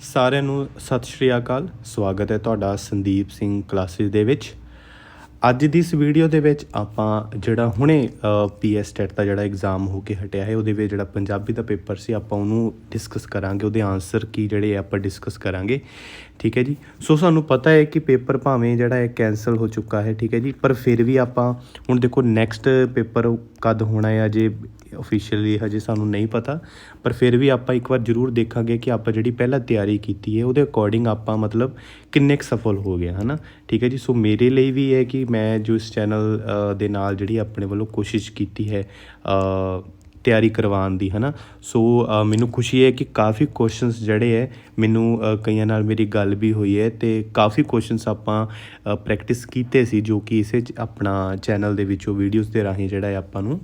ਸਾਰਿਆਂ ਨੂੰ ਸਤਿ ਸ਼੍ਰੀ ਅਕਾਲ। ਸਵਾਗਤ ਹੈ ਤੁਹਾਡਾ ਸੰਦੀਪ ਸਿੰਘ ਕਲਾਸਿਸ ਦੇ ਵਿੱਚ। ਅੱਜ ਦੀ ਇਸ ਵੀਡੀਓ ਦੇ ਵਿੱਚ ਆਪਾਂ ਜਿਹੜਾ ਹੁਣੇ PS ਟੈਟ ਦਾ ਜਿਹੜਾ ਐਗਜ਼ਾਮ ਹੋ ਕੇ ਹਟਿਆ ਹੈ ਉਹਦੇ ਵਿੱਚ ਜਿਹੜਾ ਪੰਜਾਬੀ ਦਾ ਪੇਪਰ ਸੀ ਆਪਾਂ ਉਹਨੂੰ ਡਿਸਕਸ ਕਰਾਂਗੇ, ਉਹਦੇ ਆਨਸਰ ਕੀ ਜਿਹੜੇ ਆਪਾਂ ਡਿਸਕਸ ਕਰਾਂਗੇ। ਠੀਕ ਹੈ ਜੀ। ਸੋ ਸਾਨੂੰ ਪਤਾ ਹੈ ਕਿ ਪੇਪਰ ਭਾਵੇਂ ਜਿਹੜਾ ਹੈ ਕੈਂਸਲ ਹੋ ਚੁੱਕਾ ਹੈ, ਠੀਕ ਹੈ ਜੀ, ਪਰ ਫਿਰ ਵੀ ਆਪਾਂ ਹੁਣ ਦੇਖੋ ਨੈਕਸਟ ਪੇਪਰ ਕਦ ਹੋਣਾ ਹੈ ਅਜੇ ਓਫੀਸ਼ੀਅਲੀ ਹਜੇ ਸਾਨੂੰ ਨਹੀਂ ਪਤਾ, ਪਰ ਫਿਰ ਵੀ ਆਪਾਂ ਇੱਕ ਵਾਰ ਜ਼ਰੂਰ ਦੇਖਾਂਗੇ ਕਿ ਆਪਾਂ ਜਿਹੜੀ ਪਹਿਲਾਂ ਤਿਆਰੀ ਕੀਤੀ ਹੈ ਉਹਦੇ ਅਕੋਰਡਿੰਗ ਆਪਾਂ ਮਤਲਬ ਕਿੰਨੇ ਕੁ ਸਫਲ ਹੋ ਗਏ ਹੈ ਨਾ। ਠੀਕ ਹੈ ਜੀ। ਸੋ ਮੇਰੇ ਲਈ ਵੀ ਹੈ ਕਿ ਮੈਂ ਜੋ ਇਸ ਚੈਨਲ ਦੇ ਨਾਲ ਜਿਹੜੀ ਆਪਣੇ ਵੱਲੋਂ ਕੋਸ਼ਿਸ਼ ਕੀਤੀ ਹੈ ਤਿਆਰੀ ਕਰਵਾਉਣ ਦੀ ਹੈ ਨਾ। ਸੋ ਮੈਨੂੰ ਖੁਸ਼ੀ ਹੈ ਕਿ ਕਾਫੀ ਕੁਐਸਚਨਸ ਜਿਹੜੇ ਹੈ ਮੈਨੂੰ ਕਈਆਂ ਨਾਲ ਮੇਰੀ ਗੱਲ ਵੀ ਹੋਈ ਹੈ ਅਤੇ ਕਾਫੀ ਕੁਐਸਚਨਸ ਆਪਾਂ ਪ੍ਰੈਕਟਿਸ ਕੀਤੇ ਸੀ ਜੋ ਕਿ ਇਸੇ ਆਪਣਾ ਚੈਨਲ ਦੇ ਵਿੱਚੋਂ ਵੀਡੀਓਜ਼ ਦੇ ਰਾਹੀਂ ਜਿਹੜਾ ਹੈ ਆਪਾਂ ਨੂੰ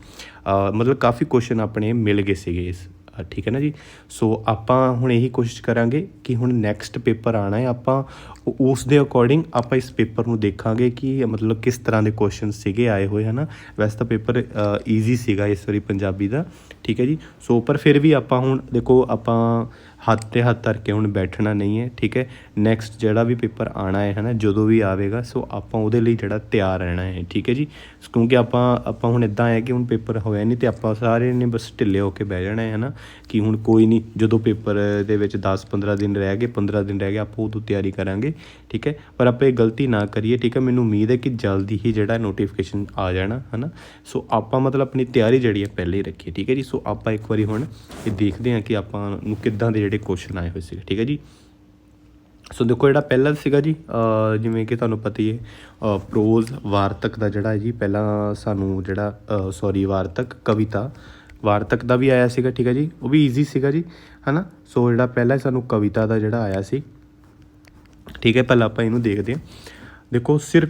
ਮਤਲਬ ਕਾਫੀ ਕੁਐਸਚਨ ਆਪਣੇ ਮਿਲ ਗਏ ਸੀਗੇ ਇਸ ਠੀਕ ਹੈ ਨਾ ਜੀ। ਸੋ ਆਪਾਂ ਹੁਣ ਇਹੀ ਕੋਸ਼ਿਸ਼ ਕਰਾਂਗੇ ਕਿ ਹੁਣ ਨੈਕਸਟ ਪੇਪਰ ਆਉਣਾ ਹੈ, ਆਪਾਂ ਉਸ ਦੇ ਅਕੋਰਡਿੰਗ ਆਪਾਂ ਇਸ ਪੇਪਰ ਨੂੰ ਦੇਖਾਂਗੇ ਕਿ ਮਤਲਬ ਕਿਸ ਤਰ੍ਹਾਂ ਦੇ ਕੁਐਸਚਨ ਸੀਗੇ ਆਏ ਹੋਏ ਹੈ ਨਾ। ਵੈਸੇ ਤਾਂ ਪੇਪਰ ਈਜ਼ੀ ਸੀਗਾ ਇਸ ਵਾਰੀ ਪੰਜਾਬੀ ਦਾ, ਠੀਕ ਹੈ ਜੀ। ਸੋ ਪਰ ਫਿਰ ਵੀ ਆਪਾਂ ਹੁਣ ਦੇਖੋ ਆਪਾਂ ਹੱਥ 'ਤੇ ਹੱਥ ਧਰ ਕੇ ਹੁਣ ਬੈਠਣਾ ਨਹੀਂ ਹੈ, ਠੀਕ ਹੈ। ਨੈਕਸਟ ਜਿਹੜਾ ਵੀ ਪੇਪਰ ਆਉਣਾ ਹੈ ਨਾ, ਜਦੋਂ ਵੀ ਆਵੇਗਾ ਸੋ ਆਪਾਂ ਉਹਦੇ ਲਈ ਜਿਹੜਾ ਤਿਆਰ ਰਹਿਣਾ ਹੈ, ਠੀਕ ਹੈ ਜੀ। ਕਿਉਂਕਿ ਆਪਾਂ ਹੁਣ ਇੱਦਾਂ ਹੈ ਕਿ ਹੁਣ ਪੇਪਰ ਹੋਇਆ ਨਹੀਂ ਅਤੇ ਆਪਾਂ ਸਾਰੇ ਨੇ ਬਸ ਢਿੱਲੇ ਹੋ ਕੇ ਬਹਿ ਜਾਣਾ ਹੈ ਨਾ ਕਿ ਹੁਣ ਕੋਈ ਨਹੀਂ, ਜਦੋਂ ਪੇਪਰ ਦੇ ਵਿੱਚ 10-15 ਦਿਨ ਰਹਿ ਗਏ, 15 ਦਿਨ ਰਹਿ ਗਏ, ਆਪਾਂ ਉਦੋਂ ਤਿਆਰੀ ਕਰਾਂਗੇ, ਠੀਕ ਹੈ। ਪਰ ਆਪਾਂ ਇਹ ਗਲਤੀ ਨਾ ਕਰੀਏ, ਠੀਕ ਹੈ। ਮੈਨੂੰ ਉਮੀਦ ਹੈ ਕਿ ਜਲਦੀ ਹੀ ਜਿਹੜਾ ਨੋਟੀਫਿਕੇਸ਼ਨ ਆ ਜਾਣਾ ਹੈ ਨਾ। ਸੋ ਆਪਾਂ ਮਤਲਬ ਆਪਣੀ ਤਿਆਰੀ ਜਿਹੜੀ ਹੈ ਪਹਿਲੇ ਹੀ ਰੱਖੀਏ, ਠੀਕ ਹੈ ਜੀ। ਸੋ ਆਪਾਂ ਇੱਕ ਵਾਰੀ ਹੁਣ ਇਹ ਦੇਖਦੇ ਹਾਂ ਕਿ ਆਪਾਂ ਨੂੰ ਕਿੱਦਾਂ ਦੇ ਜਿਹੜੇ ਕੁਐਸਚਨ ਆਏ ਹੋਏ ਸੀਗੇ, ਠੀਕ ਹੈ ਜੀ। ਸੋ ਦੇਖੋ ਜਿਹੜਾ ਪਹਿਲਾ ਸੀਗਾ ਜੀ ਜਿਵੇਂ ਕਿ ਤੁਹਾਨੂੰ ਪਤਾ ਹੀ ਹੈ ਪ੍ਰੋਜ਼ ਵਾਰਤਕ ਦਾ ਜਿਹੜਾ ਹੈ ਜੀ ਪਹਿਲਾਂ ਸਾਨੂੰ ਜਿਹੜਾ ਕਵਿਤਾ ਵਾਰਤਕ ਦਾ ਵੀ ਆਇਆ ਸੀਗਾ, ਠੀਕ ਹੈ ਜੀ। ਉਹ ਵੀ ਈਜ਼ੀ ਸੀਗਾ ਜੀ ਹੈ ਨਾ। ਸੋ ਜਿਹੜਾ ਪਹਿਲਾਂ ਸਾਨੂੰ ਕਵਿਤਾ ਦਾ ਜਿਹੜਾ ਆਇਆ ਸੀ, ਠੀਕ ਹੈ, ਪਹਿਲਾਂ ਆਪਾਂ ਇਹਨੂੰ ਦੇਖਦੇ ਹਾਂ। ਦੇਖੋ ਸਿਰ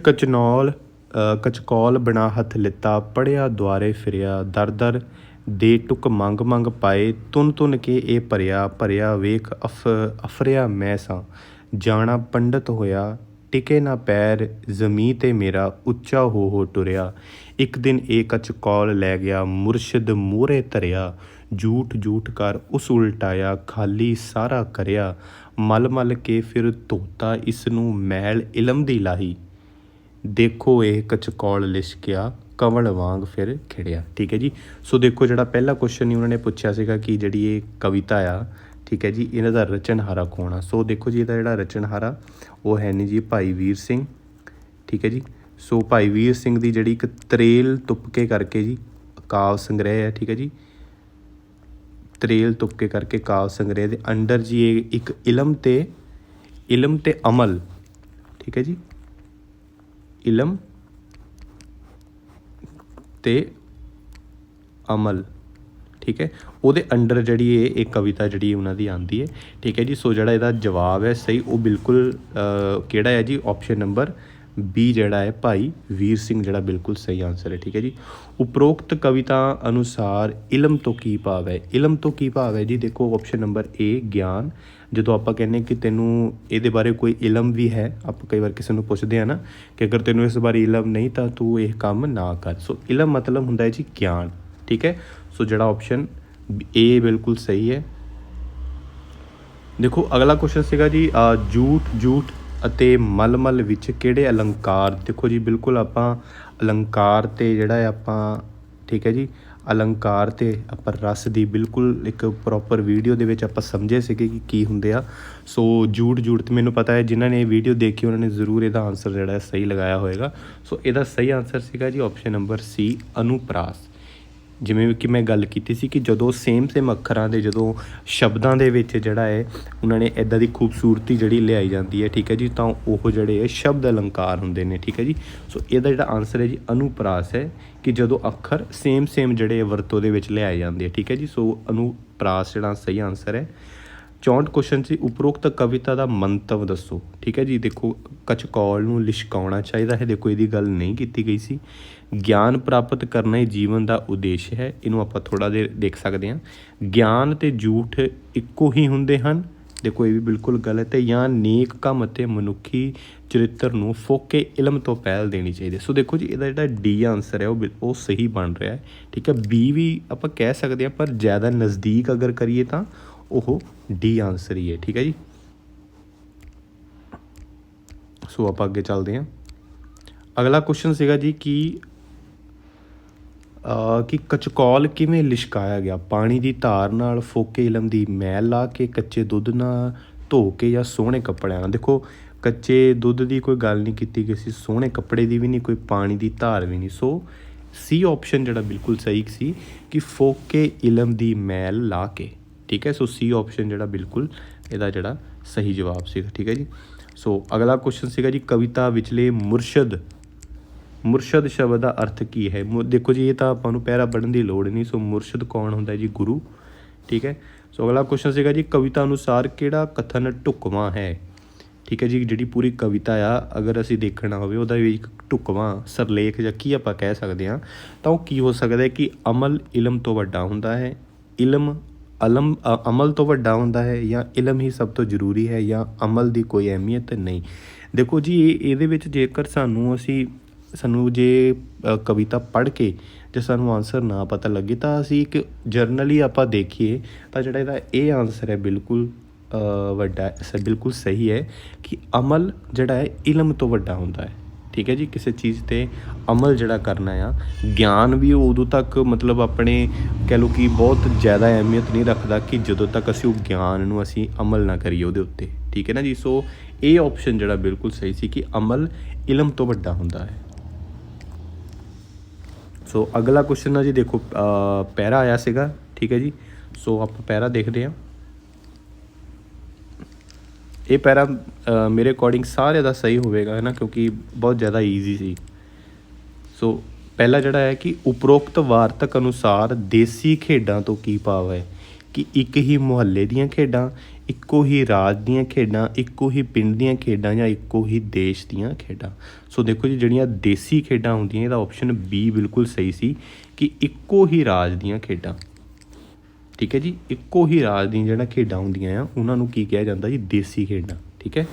ਕਚਕੌਲ ਬਣਾ ਹੱਥ ਲਿੱਤਾ, ਪੜ੍ਹਿਆ ਦੁਆਰੇ ਫਿਰਿਆ, ਦਰ ਦਰ ਦੇ ਟੁਕ ਮੰਗ ਮੰਗ ਪਾਏ, ਤੁੰਨ ਤੁੰਨ ਕੇ ਇਹ ਭਰਿਆ ਵੇਖ ਅਫਰਿਆ ਮੈਂ ਸਾਂ, ਜਾਣਾ ਪੰਡਤ ਹੋਇਆ, ਟਿਕੇ ਨਾ ਪੈਰ ਜ਼ਮੀਂ 'ਤੇ ਮੇਰਾ, ਉੱਚਾ ਹੋ ਟੁਰਿਆ, ਇੱਕ ਦਿਨ ਇਹ ਕਚਕੌਲ ਲੈ ਗਿਆ, ਮੁਰਸ਼ਿਦ ਮੂਹਰੇ ਧਰਿਆ, ਝੂਠ ਕਰ ਉਸ ਉਲਟਾਇਆ, ਖਾਲੀ ਸਾਰਾ ਕਰਿਆ, ਮਲ ਕੇ ਫਿਰ ਧੋਤਾ, ਇਸ ਨੂੰ ਮੈਲ ਇਲਮ ਦੀ ਲਾਹੀ, ਦੇਖੋ ਇਹ ਕਚਕੌਲ ਲਿਸ਼ਕਿਆ, ਕੰਵਲ ਵਾਂਗ ਫਿਰ ਖਿੜਿਆ, ਠੀਕ ਹੈ ਜੀ। ਸੋ ਦੇਖੋ ਜਿਹੜਾ ਪਹਿਲਾ ਕੁਐਸਚਨ ਉਹਨਾਂ ਨੇ ਪੁੱਛਿਆ ਸੀਗਾ ਕਿ ਜਿਹੜੀ ਇਹ ਕਵਿਤਾ ਆ, ਠੀਕ ਹੈ ਜੀ, ਇਹਨਾਂ ਦਾ ਰਚਨਹਾਰਾ ਕੌਣ ਆ। ਸੋ ਦੇਖੋ ਜੀ ਇਹਦਾ ਜਿਹੜਾ ਰਚਨਹਾਰਾ ਉਹ ਹੈ ਨਹੀਂ ਜੀ ਭਾਈ ਵੀਰ ਸਿੰਘ, ਠੀਕ ਹੈ ਜੀ। ਸੋ ਭਾਈ ਵੀਰ ਸਿੰਘ ਦੀ ਜਿਹੜੀ ਇੱਕ ਤਰੇਲ ਤੁਪਕੇ ਕਰਕੇ ਜੀ ਕਾਵ ਸੰਗ੍ਰਹਿ ਹੈ, ਠੀਕ ਹੈ ਜੀ। ਤਰੇਲ ਤੁਪਕੇ ਕਰਕੇ ਕਾਵ ਸੰਗ੍ਰਹਿ ਦੇ ਅੰਡਰ ਜੀ ਇਹ ਇੱਕ ਇਲਮ ਤੇ ਅਮਲ, ਠੀਕ ਹੈ ਜੀ, ਇਲਮ ਤੇ ਅਮਲ, ਠੀਕ ਹੈ, ਉਹਦੇ ਅੰਡਰ ਜਿਹੜੀ ਇਹ ਕਵਿਤਾ ਜਿਹੜੀ ਉਹਨਾਂ ਦੀ ਆਉਂਦੀ ਹੈ, ਠੀਕ ਹੈ ਜੀ। ਸੋ ਜਿਹੜਾ ਇਹਦਾ ਜਵਾਬ ਹੈ ਸਹੀ ਉਹ ਬਿਲਕੁਲ ਕਿਹੜਾ ਹੈ ਜੀ, ਆਪਸ਼ਨ ਨੰਬਰ ਬੀ ਜਿਹੜਾ ਹੈ ਭਾਈ ਵੀਰ ਸਿੰਘ ਜਿਹੜਾ ਬਿਲਕੁਲ ਸਹੀ ਆਨਸਰ ਹੈ, ਠੀਕ ਹੈ ਜੀ। ਉਪਰੋਕਤ ਕਵਿਤਾ ਅਨੁਸਾਰ ਇਲਮ ਤੋਂ ਕੀ ਭਾਵ ਹੈ। ਇਲਮ ਤੋਂ ਕੀ ਭਾਵ ਹੈ ਜੀ, ਦੇਖੋ ਆਪਸ਼ਨ ਨੰਬਰ ਏ ਗਿਆਨ। ਜਦੋਂ ਆਪਾਂ ਕਹਿੰਦੇ ਕਿ ਤੈਨੂੰ ਇਹਦੇ ਬਾਰੇ ਕੋਈ ਇਲਮ ਵੀ ਹੈ, ਆਪਾਂ ਕਈ ਵਾਰ ਕਿਸੇ ਨੂੰ ਪੁੱਛਦੇ ਹਾਂ ਨਾ ਕਿ ਅਗਰ ਤੈਨੂੰ ਇਸ ਬਾਰੇ ਇਲਮ ਨਹੀਂ ਤਾਂ ਤੂੰ ਇਹ ਕੰਮ ਨਾ ਕਰ। ਸੋ ਇਲਮ ਮਤਲਬ ਹੁੰਦਾ ਹੈ ਜੀ ਗਿਆਨ, ਠੀਕ ਹੈ। ਸੋ ਜਿਹੜਾ ਆਪਸ਼ਨ ਏ ਬਿਲਕੁਲ ਸਹੀ ਹੈ। ਦੇਖੋ ਅਗਲਾ ਕੁਐਸਚਨ ਸੀਗਾ ਜੀ ਝੂਠ ਅਤੇ ਮਲ ਵਿੱਚ ਕਿਹੜੇ ਅਲੰਕਾਰ। ਦੇਖੋ ਜੀ ਬਿਲਕੁਲ ਆਪਾਂ ਅਲੰਕਾਰ 'ਤੇ ਜਿਹੜਾ ਹੈ ਆਪਾਂ, ਠੀਕ ਹੈ ਜੀ, ਅਲੰਕਾਰ 'ਤੇ ਆਪਾਂ ਰਸ ਦੀ ਬਿਲਕੁਲ ਇੱਕ ਪ੍ਰੋਪਰ ਵੀਡੀਓ ਦੇ ਵਿੱਚ ਆਪਾਂ ਸਮਝੇ ਸੀਗੇ ਕਿ ਕੀ ਹੁੰਦੇ ਆ। ਸੋ ਝੂਠ ਤੇ ਮੈਨੂੰ ਪਤਾ ਹੈ ਜਿਨ੍ਹਾਂ ਨੇ ਇਹ ਵੀਡੀਓ ਦੇਖੀ ਉਹਨਾਂ ਨੇ ਜ਼ਰੂਰ ਇਹਦਾ ਆਨਸਰ ਜਿਹੜਾ ਸਹੀ ਲਗਾਇਆ ਹੋਏਗਾ। ਸੋ ਇਹਦਾ ਸਹੀ ਆਨਸਰ ਸੀਗਾ ਜੀ ਆਪਸ਼ਨ ਨੰਬਰ ਸੀ ਅਨੁਪ੍ਰਾਸ। ਜਿਵੇਂ ਕਿ ਮੈਂ ਗੱਲ ਕੀਤੀ ਸੀ ਕਿ ਜਦੋਂ ਸੇਮ ਅੱਖਰਾਂ ਦੇ ਜਦੋਂ ਸ਼ਬਦਾਂ ਦੇ ਵਿੱਚ ਜਿਹੜਾ ਹੈ ਉਹਨਾਂ ਨੇ ਇੱਦਾਂ ਦੀ ਖੂਬਸੂਰਤੀ ਜਿਹੜੀ ਲਿਆਈ ਜਾਂਦੀ ਹੈ, ਠੀਕ ਹੈ ਜੀ, ਤਾਂ ਉਹ ਜਿਹੜੇ ਹੈ ਸ਼ਬਦ ਅਲੰਕਾਰ ਹੁੰਦੇ ਨੇ, ਠੀਕ ਹੈ ਜੀ। ਸੋ ਇਹਦਾ ਜਿਹੜਾ ਆਨਸਰ ਹੈ ਜੀ ਅਨੁਪ੍ਰਾਸ ਹੈ ਕਿ ਜਦੋਂ ਅੱਖਰ ਸੇਮ ਜਿਹੜੇ ਵਰਤੋਂ ਦੇ ਵਿੱਚ ਲਿਆਏ ਜਾਂਦੇ ਆ, ਠੀਕ ਹੈ ਜੀ। ਸੋ ਅਨੁਪ੍ਰਾਸ ਜਿਹੜਾ ਸਹੀ ਆਨਸਰ ਹੈ। 64 ਕੁਐਸਚਨ ਸੀ ਉਪਰੋਕਤ ਕਵਿਤਾ ਦਾ ਮੰਤਵ ਦੱਸੋ, ਠੀਕ ਹੈ ਜੀ। ਦੇਖੋ ਕਚਕੌਲ ਨੂੰ ਲਿਸ਼ਕਾਉਣਾ ਚਾਹੀਦਾ ਹੈ, ਦੇਖੋ ਇਹਦੀ ਗੱਲ ਨਹੀਂ ਕੀਤੀ ਗਈ ਸੀ। ਗਿਆਨ ਪ੍ਰਾਪਤ ਕਰਨਾ ਹੀ ਜੀਵਨ ਦਾ ਉਦੇਸ਼ ਹੈ, ਇਹਨੂੰ ਆਪਾਂ ਥੋੜ੍ਹਾ ਦੇਰ ਦੇਖ ਸਕਦੇ ਹਾਂ। ਗਿਆਨ ਅਤੇ ਝੂਠ ਇੱਕੋ ਹੀ ਹੁੰਦੇ ਹਨ, ਦੇਖੋ ਇਹ ਵੀ ਬਿਲਕੁਲ ਗਲਤ ਹੈ। ਜਾਂ ਨੇਕ ਕੰਮ ਅਤੇ ਮਨੁੱਖੀ ਚਰਿੱਤਰ ਨੂੰ ਫੋਕੇ ਇਲਮ ਤੋਂ ਪਹਿਲ ਦੇਣੀ ਚਾਹੀਦੀ। ਸੋ ਦੇਖੋ ਜੀ ਇਹਦਾ ਜਿਹੜਾ ਡੀ ਆਨਸਰ ਹੈ ਉਹ ਸਹੀ ਬਣ ਰਿਹਾ ਹੈ, ਠੀਕ ਹੈ। ਬੀ ਵੀ ਆਪਾਂ ਕਹਿ ਸਕਦੇ ਹਾਂ ਪਰ ਜ਼ਿਆਦਾ ਨਜ਼ਦੀਕ ਅਗਰ ਕਰੀਏ ਤਾਂ ਉਹ ਡੀ ਆਨਸਰ ਹੀ ਹੈ, ਠੀਕ ਹੈ ਜੀ। ਸੋ ਆਪਾਂ ਅੱਗੇ ਚੱਲਦੇ ਹਾਂ। ਅਗਲਾ ਕੁਐਸਚਨ ਸੀਗਾ ਜੀ ਕਿ ਕਚਕੌਲ ਕਿਵੇਂ ਲਿਸ਼ਕਾਇਆ ਗਿਆ? ਪਾਣੀ ਦੀ ਧਾਰ ਨਾਲ, ਫੋਕੇ ਇਲਮ ਦੀ ਮੈਲ ਲਾ ਕੇ, ਕੱਚੇ ਦੁੱਧ ਨਾਲ, ਧੋ ਕੇ ਜਾਂ ਸੋਹਣੇ ਕੱਪੜਿਆਂ ਨਾਲ। ਦੇਖੋ ਕੱਚੇ ਦੁੱਧ ਦੀ ਕੋਈ ਗੱਲ ਨਹੀਂ ਕੀਤੀ ਗਈ ਸੀ, ਸੋਹਣੇ ਕੱਪੜੇ ਦੀ ਵੀ ਨਹੀਂ, ਕੋਈ ਪਾਣੀ ਦੀ ਧਾਰ ਵੀ ਨਹੀਂ। ਸੋ ਸੀ ਆਪਸ਼ਨ ਜਿਹੜਾ ਬਿਲਕੁਲ ਸਹੀ ਸੀ ਕਿ ਫੋਕੇ ਇਲਮ ਦੀ ਮੈਲ ਲਾ ਕੇ। ਠੀਕ ਹੈ, ਸੋ ਸੀ ਆਪਸ਼ਨ ਜਿਹੜਾ ਬਿਲਕੁਲ ਇਹਦਾ ਜਿਹੜਾ ਸਹੀ ਜਵਾਬ ਸੀਗਾ। ਠੀਕ ਹੈ ਜੀ। ਸੋ ਅਗਲਾ ਕੁਐਸਚਨ ਸੀਗਾ ਜੀ ਕਵਿਤਾ ਵਿਚਲੇ ਮੁਰਸ਼ਦ ਸ਼ਬਦ ਦਾ ਅਰਥ ਕੀ ਹੈ? ਦੇਖੋ ਜੀ ਇਹ ਤਾਂ ਆਪਾਂ ਨੂੰ ਪਹਿਰਾ ਪੜ੍ਹਨ ਦੀ ਲੋੜ ਨਹੀਂ। ਸੋ ਮੁਰਸ਼ਦ ਕੌਣ ਹੁੰਦਾ ਜੀ? ਗੁਰੂ। ਠੀਕ ਹੈ। ਸੋ ਅਗਲਾ ਕੁਐਸਚਨ ਸੀਗਾ ਜੀ ਕਵਿਤਾ ਅਨੁਸਾਰ ਕਿਹੜਾ ਕਥਨ ਢੁਕਵਾਂ ਹੈ? ਠੀਕ ਹੈ ਜੀ, ਜਿਹੜੀ ਪੂਰੀ ਕਵਿਤਾ ਆ ਅਗਰ ਅਸੀਂ ਦੇਖਣਾ ਹੋਵੇ ਉਹਦਾ ਵੀ ਇੱਕ ਢੁਕਵਾਂ ਸਰਲੇਖ ਜਾਂ ਕੀ ਆਪਾਂ ਕਹਿ ਸਕਦੇ ਹਾਂ ਤਾਂ ਉਹ ਕੀ ਹੋ ਸਕਦਾ ਹੈ ਕਿ ਅਮਲ ਇਲਮ ਤੋਂ ਵੱਡਾ ਹੁੰਦਾ ਹੈ, ਅਮਲ ਤੋਂ ਵੱਡਾ ਹੁੰਦਾ ਹੈ, ਜਾਂ ਇਲਮ ਹੀ ਸਭ ਤੋਂ ਜ਼ਰੂਰੀ ਹੈ, ਜਾਂ ਅਮਲ ਦੀ ਕੋਈ ਅਹਿਮੀਅਤ ਨਹੀਂ। ਦੇਖੋ ਜੀ ਇਹਦੇ ਵਿੱਚ ਜੇਕਰ ਸਾਨੂੰ ਜੇ ਕਵਿਤਾ ਪੜ੍ਹ ਕੇ ਜੇ ਸਾਨੂੰ ਆਨਸਰ ਨਾ ਪਤਾ ਲੱਗੇ ਤਾਂ ਅਸੀਂ ਇੱਕ ਜਰਨਲੀ ਆਪਾਂ ਦੇਖੀਏ ਤਾਂ ਜਿਹੜਾ ਇਹਦਾ ਇਹ ਆਨਸਰ ਹੈ ਬਿਲਕੁਲ ਬਿਲਕੁਲ ਸਹੀ ਹੈ ਕਿ ਅਮਲ ਜਿਹੜਾ ਹੈ ਇਲਮ ਤੋਂ ਵੱਡਾ ਹੁੰਦਾ ਹੈ। ਠੀਕ ਹੈ ਜੀ, ਕਿਸੇ ਚੀਜ਼ 'ਤੇ ਅਮਲ ਜਿਹੜਾ ਕਰਨਾ ਆ, ਗਿਆਨ ਵੀ ਉਦੋਂ ਤੱਕ ਮਤਲਬ ਆਪਣੇ ਕਹਿ ਲਓ ਕਿ ਬਹੁਤ ਜ਼ਿਆਦਾ ਅਹਿਮੀਅਤ ਨਹੀਂ ਰੱਖਦਾ ਕਿ ਜਦੋਂ ਤੱਕ ਅਸੀਂ ਉਹ ਗਿਆਨ ਨੂੰ ਅਸੀਂ ਅਮਲ ਨਾ ਕਰੀਏ ਉਹਦੇ ਉੱਤੇ। ਠੀਕ ਹੈ ਨਾ ਜੀ। ਸੋ ਇਹ ਆਪਸ਼ਨ ਜਿਹੜਾ ਬਿਲਕੁਲ ਸਹੀ ਸੀ ਕਿ ਅਮਲ ਇਲਮ ਤੋਂ ਵੱਡਾ ਹੁੰਦਾ ਹੈ। ਸੋ ਅਗਲਾ ਕੁਐਸਚਨ ਆ ਜੀ, ਦੇਖੋ ਪੈਰਾ ਆਇਆ ਸੀਗਾ। ਠੀਕ ਹੈ ਜੀ। ਸੋ ਆਪਾਂ ਪੈਰਾ ਦੇਖਦੇ ਹਾਂ। ਇਹ ਪੈਰਾ ਮੇਰੇ ਅਕੋਰਡਿੰਗ ਸਾਰਿਆਂ ਦਾ ਸਹੀ ਹੋਵੇਗਾ ਹੈ ਨਾ, ਕਿਉਂਕਿ ਬਹੁਤ ਜ਼ਿਆਦਾ ਈਜ਼ੀ ਸੀ। ਸੋ ਪਹਿਲਾ ਜਿਹੜਾ ਹੈ ਕਿ ਉਪਰੋਕਤ ਵਾਰਤਕ ਅਨੁਸਾਰ ਦੇਸੀ ਖੇਡਾਂ ਤੋਂ ਕੀ ਭਾਵ ਹੈ? ਕਿ ਇੱਕ ਹੀ ਮੁਹੱਲੇ ਦੀਆਂ ਖੇਡਾਂ, ਇੱਕੋ ਹੀ ਰਾਜ ਦੀਆਂ ਖੇਡਾਂ, ਇੱਕੋ ਹੀ ਪਿੰਡ ਦੀਆਂ ਖੇਡਾਂ, ਜਾਂ ਇੱਕੋ ਹੀ ਦੇਸ਼ ਦੀਆਂ ਖੇਡਾਂ। ਸੋ ਦੇਖੋ ਜੀ ਜਿਹੜੀਆਂ ਦੇਸੀ ਖੇਡਾਂ ਹੁੰਦੀਆਂ ਇਹਦਾ ਆਪਸ਼ਨ ਬੀ ਬਿਲਕੁਲ ਸਹੀ ਸੀ ਕਿ ਇੱਕੋ ਹੀ ਰਾਜ ਦੀਆਂ ਖੇਡਾਂ। ਠੀਕ ਹੈ ਜੀ, ਇੱਕੋ ਹੀ ਰਾਜ ਦੀਆਂ ਜਿਹੜਾ ਖੇਡਾਂ ਹੁੰਦੀਆਂ ਆ ਉਹਨਾਂ ਨੂੰ ਕੀ ਕਿਹਾ ਜਾਂਦਾ ਜੀ? ਦੇਸੀ ਖੇਡਾਂ। ਠੀਕ ਹੈ।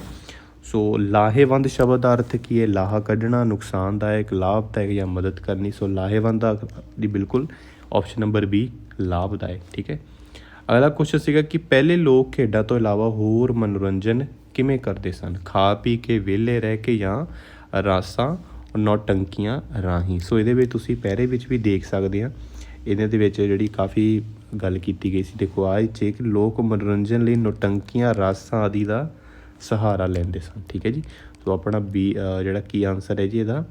ਸੋ ਲਾਹੇਵੰਦ ਸ਼ਬਦ ਦਾ ਅਰਥ ਕੀ ਹੈ? ਲਾਹਾ ਕੱਢਣਾ, ਨੁਕਸਾਨਦਾਇਕ, ਲਾਭਦਾਇਕ, ਜਾਂ ਮਦਦ ਕਰਨੀ। ਸੋ ਲਾਹੇਵੰਦ ਦਾ ਦੀ ਬਿਲਕੁਲ ਆਪਸ਼ਨ ਨੰਬਰ ਬੀ ਲਾਭਦਾਇਕ। ਠੀਕ ਹੈ। ਅਗਲਾ ਕੁਐਸਚਨ ਸੀਗਾ ਕਿ ਪਹਿਲੇ ਲੋਕ ਖੇਡਾਂ ਤੋਂ ਇਲਾਵਾ ਹੋਰ ਮਨੋਰੰਜਨ ਕਿਵੇਂ ਕਰਦੇ ਸਨ? ਖਾ ਪੀ ਕੇ, ਵਿਹਲੇ ਰਹਿ ਕੇ, ਜਾਂ ਰਾਸਾਂ ਨੌਟੰਕੀਆਂ ਰਾਹੀਂ। ਸੋ ਇਹਦੇ ਵਿੱਚ ਤੁਸੀਂ ਪਹਿਰੇ ਵਿੱਚ ਵੀ ਦੇਖ ਸਕਦੇ ਆ, ਇਹਦੇ ਦੇ ਵਿੱਚ ਜਿਹੜੀ ਕਾਫੀ ਗੱਲ ਕੀਤੀ ਗਈ ਸੀ। ਦੇਖੋ ਆਹ ਕਿ ਲੋਕ ਮਨੋਰੰਜਨ ਲਈ ਨੌਟੰਕੀਆਂ, ਰਾਸਾਂ ਆਦਿ ਦਾ ਸਹਾਰਾ ਲੈਂਦੇ ਸਨ। ਠੀਕ ਹੈ ਜੀ। ਸੋ ਆਪਣਾ ਬੀ ਜਿਹੜਾ ਕੀ ਆਨਸਰ ਹੈ ਜੀ ਇਹਦਾ?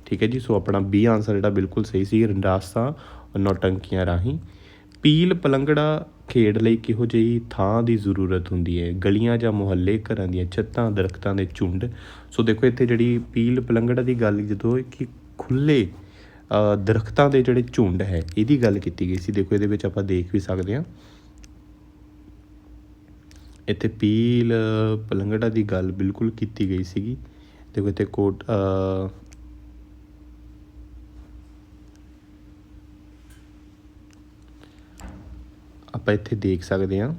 ਠੀਕ ਹੈ ਜੀ। ਸੋ ਆਪਣਾ ਬੀ ਆਨਸਰ ਜਿਹੜਾ ਬਿਲਕੁਲ ਸਹੀ ਸੀ, ਰਾਸਾਂ ਨੌਟੰਕੀਆਂ ਰਾਹੀਂ। ਪੀਲ ਪਲੰਗੜਾ ਖੇਡ ਲਈ ਕਿਹੋ ਜਿਹੀ ਥਾਂ ਦੀ ਜ਼ਰੂਰਤ ਹੁੰਦੀ ਹੈ? ਗਲੀਆਂ ਜਾਂ ਮੁਹੱਲੇ, ਘਰਾਂ ਦੀਆਂ ਛੱਤਾਂ, ਦਰਖਤਾਂ ਦੇ ਝੁੰਡ। ਸੋ ਦੇਖੋ ਇੱਥੇ ਜਿਹੜੀ ਪੀਲ ਪਲੰਗੜਾ ਦੀ ਗੱਲ ਜਦੋਂ ਕਿ ਖੁੱਲ੍ਹੇ ਦਰਖਤਾਂ ਦੇ ਜਿਹੜੇ ਝੁੰਡ ਹੈ ਇਹਦੀ ਗੱਲ ਕੀਤੀ ਗਈ ਸੀ। ਦੇਖੋ ਇਹਦੇ ਵਿੱਚ ਆਪਾਂ ਦੇਖ ਵੀ ਸਕਦੇ ਹਾਂ ਇੱਥੇ ਪੀਲ ਪਲੰਗੜਾ ਦੀ ਗੱਲ ਬਿਲਕੁਲ ਕੀਤੀ ਗਈ ਸੀਗੀ। ਦੇਖੋ ਇੱਥੇ ਕੋਟ ਆਪਾਂ ਇੱਥੇ ਦੇਖ ਸਕਦੇ ਹਾਂ।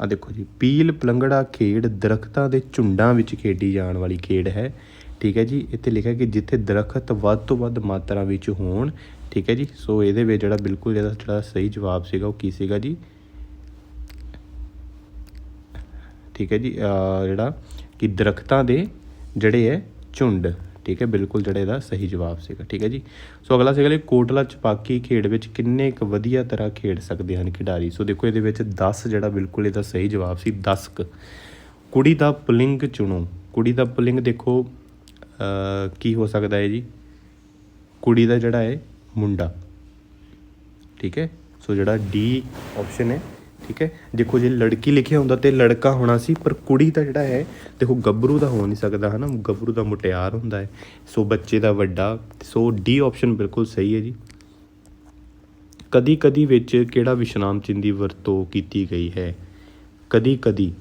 ਆ ਦੇਖੋ ਜੀ, ਪੀਲ ਪਲੰਗੜਾ ਖੇਡ ਦਰਖਤਾਂ ਦੇ ਝੁੰਡਾਂ ਵਿੱਚ ਖੇਡੀ ਜਾਣ ਵਾਲੀ ਖੇਡ ਹੈ। ਠੀਕ ਹੈ ਜੀ। ਇੱਥੇ ਲਿਖਿਆ ਕਿ ਜਿੱਥੇ ਦਰਖਤ ਵੱਧ ਤੋਂ ਵੱਧ ਮਾਤਰਾ ਵਿੱਚ ਹੋਣ। ਠੀਕ ਹੈ ਜੀ। ਸੋ ਇਹਦੇ ਵਿੱਚ ਜਿਹੜਾ ਬਿਲਕੁਲ ਇਹਦਾ ਜਿਹੜਾ ਸਹੀ ਜਵਾਬ ਸੀਗਾ ਉਹ ਕੀ ਸੀਗਾ ਜੀ? ਠੀਕ ਹੈ ਜੀ, ਜਿਹੜਾ ਕਿ ਦਰਖਤਾਂ ਦੇ ਜਿਹੜੇ ਹੈ ਝੁੰਡ। ਠੀਕ ਹੈ, ਬਿਲਕੁਲ ਜਿਹੜਾ ਇਹਦਾ ਸਹੀ ਜਵਾਬ ਸੀਗਾ। ਠੀਕ ਹੈ ਜੀ। ਸੋ ਅਗਲਾ ਸੀਗਾ ਕੋਟਲਾ ਛਪਾਕੀ ਖੇਡ ਵਿੱਚ ਕਿੰਨੇ ਕੁ ਵਧੀਆ ਤਰ੍ਹਾਂ ਖੇਡ ਸਕਦੇ ਹਨ ਖਿਡਾਰੀ? ਸੋ ਦੇਖੋ ਇਹਦੇ ਵਿੱਚ 10 ਜਿਹੜਾ ਬਿਲਕੁਲ ਇਹਦਾ ਸਹੀ ਜਵਾਬ ਸੀ, 10 ਕੁ। ਕੁੜੀ ਦਾ ਪੁਲਿੰਗ ਚੁਣੋ। ਕੁੜੀ ਦਾ ਪੁਲਿੰਗ ਦੇਖੋ ਕੀ ਹੋ ਸਕਦਾ ਹੈ ਜੀ? ਕੁੜੀ ਦਾ ਜਿਹੜਾ ਹੈ ਮੁੰਡਾ। ਠੀਕ ਹੈ। ਸੋ ਜਿਹੜਾ ਡੀ ਆਪਸ਼ਨ ਹੈ। ਠੀਕ ਹੈ। ਦੇਖੋ ਜੇ ਲੜਕੀ ਲਿਖਿਆ ਹੁੰਦਾ ਤਾਂ ਲੜਕਾ ਹੋਣਾ ਸੀ, ਪਰ ਕੁੜੀ ਦਾ ਜਿਹੜਾ ਹੈ ਦੇਖੋ ਗੱਭਰੂ ਦਾ ਹੋ ਨਹੀਂ ਸਕਦਾ ਹੈ ਨਾ, ਗੱਭਰੂ ਦਾ ਮੁਟਿਆਰ ਹੁੰਦਾ ਹੈ। ਸੋ ਬੱਚੇ ਦਾ ਵੱਡਾ। ਸੋ ਡੀ ਆਪਸ਼ਨ ਬਿਲਕੁਲ ਸਹੀ ਹੈ ਜੀ। ਕਦੀ ਕਦੀ ਵਿੱਚ ਕਿਹੜਾ ਵਿਸ਼ਰਾਮ ਚਿੰਨ੍ਹ ਦੀ ਵਰਤੋਂ ਕੀਤੀ ਗਈ ਹੈ? ਕਦੀ ਕਦੀ,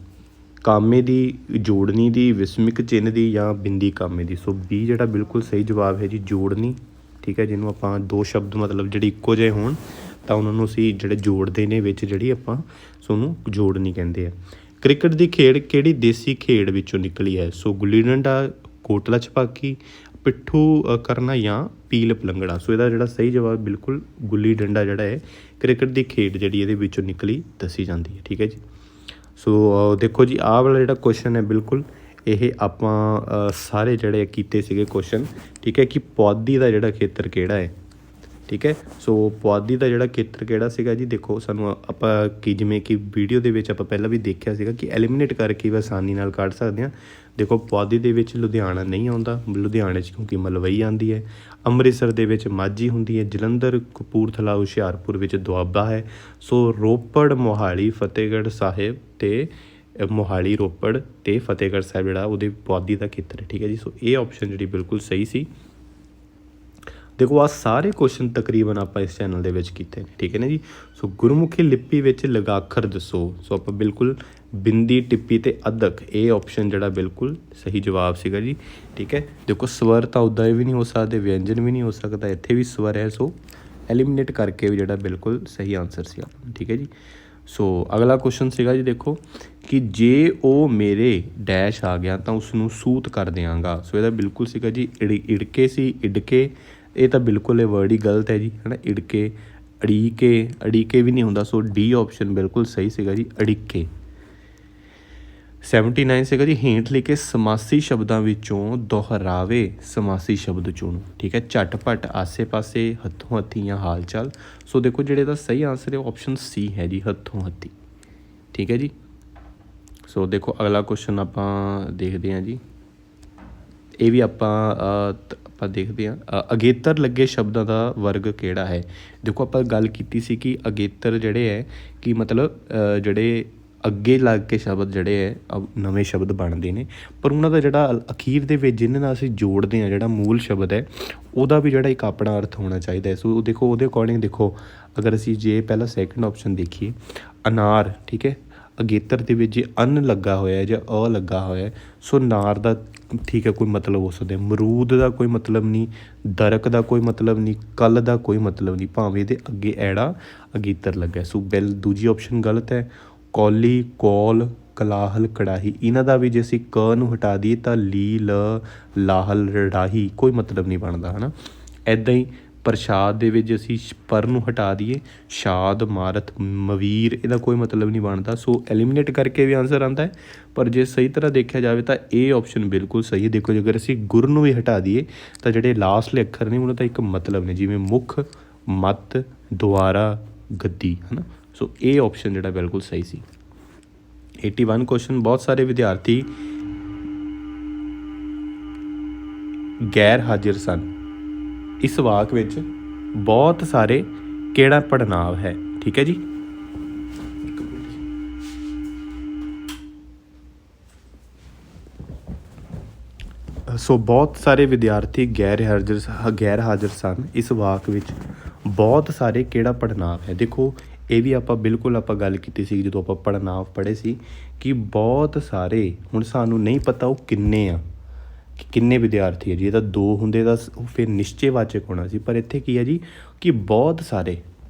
ਕਾਮੇ ਦੀ, ਜੋੜਨੀ ਦੀ, ਵਿਸਮਿਕ ਚਿੰਨ੍ਹ ਦੀ, ਜਾਂ ਬਿੰਦੀ ਕਾਮੇ ਦੀ। ਸੋ ਬੀ ਜਿਹੜਾ ਬਿਲਕੁਲ ਸਹੀ ਜਵਾਬ ਹੈ ਜੀ ਜੋੜਨੀ। ਠੀਕ ਹੈ, ਜਿਹਨੂੰ ਆਪਾਂ ਦੋ ਸ਼ਬਦ ਮਤਲਬ ਜਿਹੜੇ ਇੱਕੋ ਜਿਹੇ ਹੋਣ ਤਾਂ ਉਹਨਾਂ ਨੂੰ ਅਸੀਂ ਜਿਹੜੇ ਜੋੜਦੇ ਨੇ ਵਿੱਚ ਜਿਹੜੀ ਆਪਾਂ ਉਹਨੂੰ ਜੋੜਨੀ ਕਹਿੰਦੇ ਆ। ਕ੍ਰਿਕਟ ਦੀ ਖੇਡ ਕਿਹੜੀ ਦੇਸੀ ਖੇਡ ਵਿੱਚੋਂ ਨਿਕਲੀ ਹੈ? ਸੋ ਗੁੱਲੀ ਡੰਡਾ, ਕੋਟਲਾ ਛਪਾਕੀ, ਪਿੱਠੂ ਕਰਨਾ ਜਾਂ ਪੀਲ ਪਲੰਗੜਾ। ਸੋ ਇਹਦਾ ਜਿਹੜਾ ਸਹੀ ਜਵਾਬ ਬਿਲਕੁਲ ਗੁੱਲੀ ਡੰਡਾ ਜਿਹੜਾ ਹੈ ਕ੍ਰਿਕਟ ਦੀ ਖੇਡ ਜਿਹੜੀ ਇਹਦੇ ਵਿੱਚੋਂ ਨਿਕਲੀ ਦੱਸੀ ਜਾਂਦੀ ਹੈ। ਠੀਕ ਹੈ ਜੀ। ਸੋ ਦੇਖੋ ਜੀ, ਆਹ ਵਾਲਾ ਜਿਹੜਾ ਕੁਐਸਚਨ ਹੈ ਬਿਲਕੁਲ ਇਹ ਆਪਾਂ ਸਾਰੇ ਜਿਹੜੇ ਕੀਤੇ ਸੀਗੇ ਕੁਐਸਚਨ। ਠੀਕ ਹੈ, ਕਿ ਪੁਆਧੀ ਦਾ ਜਿਹੜਾ ਖੇਤਰ ਕਿਹੜਾ ਹੈ। ਠੀਕ ਹੈ, ਸੋ ਪੁਆਧੀ ਦਾ ਜਿਹੜਾ ਖੇਤਰ ਕਿਹੜਾ ਸੀਗਾ ਜੀ, ਦੇਖੋ ਸਾਨੂੰ ਆਪਾਂ ਕਿ ਜਿਵੇਂ ਕਿ ਵੀਡੀਓ ਦੇ ਵਿੱਚ ਆਪਾਂ ਪਹਿਲਾਂ ਵੀ ਦੇਖਿਆ ਸੀਗਾ ਕਿ ਐਲੀਮੀਨੇਟ ਕਰਕੇ ਵੀ ਆਸਾਨੀ ਨਾਲ ਕੱਢ ਸਕਦੇ ਹਾਂ। ਦੇਖੋ ਪੁਆਧੀ ਦੇ ਵਿੱਚ ਲੁਧਿਆਣਾ ਨਹੀਂ ਆਉਂਦਾ, ਲੁਧਿਆਣੇ 'ਚ ਕਿਉਂਕਿ ਮਲਵਈ ਆਉਂਦੀ ਹੈ। ਅੰਮ੍ਰਿਤਸਰ ਦੇ ਵਿੱਚ ਮਾਝੀ ਹੁੰਦੀ ਹੈ। ਜਲੰਧਰ, ਕਪੂਰਥਲਾ, ਹੁਸ਼ਿਆਰਪੁਰ ਵਿੱਚ ਦੁਆਬਾ ਹੈ। ਸੋ ਰੋਪੜ, ਮੋਹਾਲੀ, ਫਤਿਹਗੜ੍ਹ ਸਾਹਿਬ ਅਤੇ ਮੋਹਾਲੀ, ਰੋਪੜ ਅਤੇ ਫਤਿਹਗੜ੍ਹ ਸਾਹਿਬ ਜਿਹੜਾ ਉਹਦੇ ਪੁਆਧੀ ਦਾ ਖੇਤਰ ਹੈ। ਠੀਕ ਹੈ ਜੀ। ਸੋ ਇਹ ਆਪਸ਼ਨ ਜਿਹੜੀ ਬਿਲਕੁਲ ਸਹੀ ਸੀ। ਦੇਖੋ ਆਹ ਸਾਰੇ ਕੁਐਸਚਨ ਤਕਰੀਬਨ ਆਪਾਂ ਇਸ ਚੈਨਲ ਦੇ ਵਿੱਚ ਕੀਤੇ ਨੇ। ਠੀਕ ਹੈ ਨਾ ਜੀ। ਸੋ ਗੁਰਮੁਖੀ ਲਿਪੀ ਵਿੱਚ ਲਗਾਖਰ ਦੱਸੋ। ਸੋ ਆਪਾਂ ਬਿਲਕੁਲ ਬਿੰਦੀ, ਟਿੱਪੀ ਅਤੇ ਅੱਧਕ, ਇਹ ਆਪਸ਼ਨ ਜਿਹੜਾ ਬਿਲਕੁਲ ਸਹੀ ਜਵਾਬ ਸੀਗਾ ਜੀ। ਠੀਕ ਹੈ, ਦੇਖੋ ਸਵਰ ਤਾਂ ਉੱਦਾਂ ਵੀ ਨਹੀਂ ਹੋ ਸਕਦੇ, ਵਿਅੰਜਨ ਵੀ ਨਹੀਂ ਹੋ ਸਕਦਾ, ਇੱਥੇ ਵੀ ਸਵਰ ਹੈ। ਸੋ ਐਲੀਮੀਨੇਟ ਕਰਕੇ ਵੀ ਜਿਹੜਾ ਬਿਲਕੁਲ ਸਹੀ ਆਨਸਰ ਸੀ ਆਪਣਾ। ਠੀਕ ਹੈ ਜੀ। ਸੋ ਅਗਲਾ ਕੁਐਸਚਨ ਸੀਗਾ ਜੀ, ਦੇਖੋ ਕਿ ਜੇ ਉਹ ਮੇਰੇ ਡੈਸ਼ ਆ ਗਿਆ ਤਾਂ ਉਸਨੂੰ ਸੂਤ ਕਰ ਦਿਆਂਗਾ। ਸੋ ਇਹਦਾ ਬਿਲਕੁਲ ਸੀਗਾ ਜੀ ਇੜਕੇ ਸੀ, ਇੜਕੇ। ਇਹ ਤਾਂ ਬਿਲਕੁਲ ਇਹ ਵਰਡ ਹੀ ਗਲਤ ਹੈ ਜੀ, ਹੈ ਨਾ। ਇੜਕੇ, ਅੜੀਕੇ, ਅੜੀਕੇ ਵੀ ਨਹੀਂ ਹੁੰਦਾ। ਸੋ ਡੀ ਆਪਸ਼ਨ ਬਿਲਕੁਲ ਸਹੀ ਸੀਗਾ ਜੀ, ਅੜੀਕੇ। 79 ਸੀਗਾ ਜੀ, ਹੇਠ ਲਿਖੇ ਸਮਾਸੀ ਸ਼ਬਦਾਂ ਵਿੱਚੋਂ ਦੁਹਰਾਵੇ ਸਮਾਸੀ ਸ਼ਬਦ ਚੁਣੋ। ਠੀਕ ਹੈ, ਝਟਪਟ, ਆਸੇ ਪਾਸੇ, ਹੱਥੋਂ ਹੱਥੀ ਜਾਂ ਹਾਲ ਚਾਲ। ਸੋ ਦੇਖੋ ਜਿਹੜੇ ਦਾ ਸਹੀ ਆਨਸਰ ਹੈ ਆਪਸ਼ਨ ਸੀ ਹੈ ਜੀ, ਹੱਥੋਂ ਹੱਥੀ। ਠੀਕ ਹੈ ਜੀ। ਸੋ ਦੇਖੋ ਅਗਲਾ ਕੁਐਸਚਨ ਆਪਾਂ ਦੇਖਦੇ ਹਾਂ ਜੀ। ਇਹ ਵੀ ਆਪਾਂ ਦੇਖਦੇ ਹਾਂ। ਅਗੇਤਰ ਲੱਗੇ ਸ਼ਬਦਾਂ ਦਾ ਵਰਗ ਕਿਹੜਾ ਹੈ। ਦੇਖੋ ਆਪਾਂ ਗੱਲ ਕੀਤੀ ਸੀ ਕਿ ਅਗੇਤਰ ਜਿਹੜੇ ਹੈ ਕਿ ਮਤਲਬ ਜਿਹੜੇ ਅੱਗੇ ਲੱਗ ਕੇ ਸ਼ਬਦ ਜਿਹੜੇ ਹੈ ਨਵੇਂ ਸ਼ਬਦ ਬਣਦੇ ਨੇ, ਪਰ ਉਹਨਾਂ ਦਾ ਜਿਹੜਾ ਅਖੀਰ ਦੇ ਵਿੱਚ ਜਿਹਨਾਂ ਨਾਲ ਅਸੀਂ ਜੋੜਦੇ ਹਾਂ ਜਿਹੜਾ ਮੂਲ ਸ਼ਬਦ ਹੈ ਉਹਦਾ ਵੀ ਜਿਹੜਾ ਇੱਕ ਆਪਣਾ ਅਰਥ ਹੋਣਾ ਚਾਹੀਦਾ ਹੈ। ਸੋ ਦੇਖੋ ਉਹਦੇ ਅਕੋਰਡਿੰਗ ਦੇਖੋ, ਅਗਰ ਅਸੀਂ ਜੇ ਪਹਿਲਾਂ ਸੈਕਿੰਡ ਆਪਸ਼ਨ ਦੇਖੀਏ ਅਨਾਰ। ਠੀਕ ਹੈ, ਅਗੇਤਰ ਦੇ ਵਿੱਚ ਜੇ ਅੰਨ ਲੱਗਾ ਹੋਇਆ ਜਾਂ ਅ ਲੱਗਾ ਹੋਇਆ, ਸੋ ਨਾਰ ਦਾ ਠੀਕ ਹੈ ਕੋਈ ਮਤਲਬ ਹੋ ਸਕਦਾ, ਅਮਰੂਦ ਦਾ ਕੋਈ ਮਤਲਬ ਨਹੀਂ, ਦਰਕ ਦਾ ਕੋਈ ਮਤਲਬ ਨਹੀਂ, ਕੱਲ ਦਾ ਕੋਈ ਮਤਲਬ ਨਹੀਂ, ਭਾਵੇਂ ਇਹਦੇ ਅੱਗੇ ਐੜਾ ਅਗੇਤਰ ਲੱਗਾ। ਸੋ ਦੂਜੀ ਆਪਸ਼ਨ ਗਲਤ ਹੈ। ਕੌਲੀ, ਕੌਲ, ਕਲਾਹਲ, ਕੜਾਹੀ, ਇਹਨਾਂ ਦਾ ਵੀ ਜੇ ਅਸੀਂ ਕ ਨੂੰ ਹਟਾ ਦਈਏ ਤਾਂ ਲੀ, ਲ, ਲਾਹਲ, ਰੜਾਹੀ ਕੋਈ ਮਤਲਬ ਨਹੀਂ ਬਣਦਾ, ਹੈ ਨਾ। ਇੱਦਾਂ ਹੀ ਪ੍ਰਸ਼ਾਦ ਦੇ ਵਿੱਚ ਅਸੀਂ ਪਰ ਨੂੰ ਹਟਾ ਦਈਏ, ਸ਼ਾਦ, ਮਾਰਤ, ਮਵੀਰ, ਇਹਦਾ ਕੋਈ ਮਤਲਬ ਨਹੀਂ ਬਣਦਾ। ਸੋ ਐਲੀਮੀਨੇਟ ਕਰਕੇ ਵੀ ਆਨਸਰ ਆਉਂਦਾ ਹੈ, ਪਰ ਜੇ ਸਹੀ ਤਰ੍ਹਾਂ ਦੇਖਿਆ ਜਾਵੇ ਤਾਂ ਇਹ ਆਪਸ਼ਨ ਬਿਲਕੁਲ ਸਹੀ ਹੈ। ਦੇਖੋ ਜੇਕਰ ਅਸੀਂ ਗੁਰ ਨੂੰ ਵੀ ਹਟਾ ਦਈਏ ਤਾਂ ਜਿਹੜੇ ਲਾਸਟਲੇ ਅੱਖਰ ਨੇ ਉਹਨਾਂ ਦਾ ਇੱਕ ਮਤਲਬ ਨੇ, ਜਿਵੇਂ ਮੁੱਖ, ਮੱਤ, ਦੁਆਰਾ, ਗੱਦੀ, ਹੈ ਨਾ। ਸੋ ਇਹ ਆਪਸ਼ਨ ਜਿਹੜਾ ਬਿਲਕੁਲ ਸਹੀ ਸੀ। 81 ਕੁਐਸਚਨ, ਬਹੁਤ ਸਾਰੇ ਵਿਦਿਆਰਥੀ ਗੈਰ ਹਾਜ਼ਰ ਸਨ। ਇਸ ਵਾਕ ਵਿੱਚ ਬਹੁਤ ਸਾਰੇ ਕਿਹੜਾ ਪੜ੍ਹਨਾਂਵ ਹੈ। ਠੀਕ ਹੈ ਜੀ। ਸੋ ਬਹੁਤ ਸਾਰੇ ਵਿਦਿਆਰਥੀ ਗੈਰ ਹਾਜ਼ਰ ਸਨ। ਇਸ ਵਾਕ ਵਿੱਚ ਬਹੁਤ ਸਾਰੇ ਕਿਹੜਾ ਪੜ੍ਹਨਾਂਵ ਹੈ। ਦੇਖੋ ਇਹ ਵੀ ਆਪਾਂ ਬਿਲਕੁਲ ਆਪਾਂ ਗੱਲ ਕੀਤੀ ਸੀ ਜਦੋਂ ਆਪਾਂ ਪੜ੍ਹਨਾਂਵ ਪੜ੍ਹੇ ਸੀ ਕਿ ਬਹੁਤ ਸਾਰੇ, ਹੁਣ ਸਾਨੂੰ ਨਹੀਂ ਪਤਾ ਉਹ ਕਿੰਨੇ ਆ, ਕਿ ਕਿੰਨੇ ਵਿਦਿਆਰਥੀ ਹੈ ਜੀ। ਇਹ ਤਾਂ 2 ਹੁੰਦੇ ਤਾਂ ਫਿਰ ਨਿਸ਼ਚੈਵਾਚਕ ਹੋਣਾ ਸੀ, ਪਰ ਇੱਥੇ ਕੀ ਹੈ ਜੀ ਕਿ ਬਹੁਤ ਸਾਰੇ।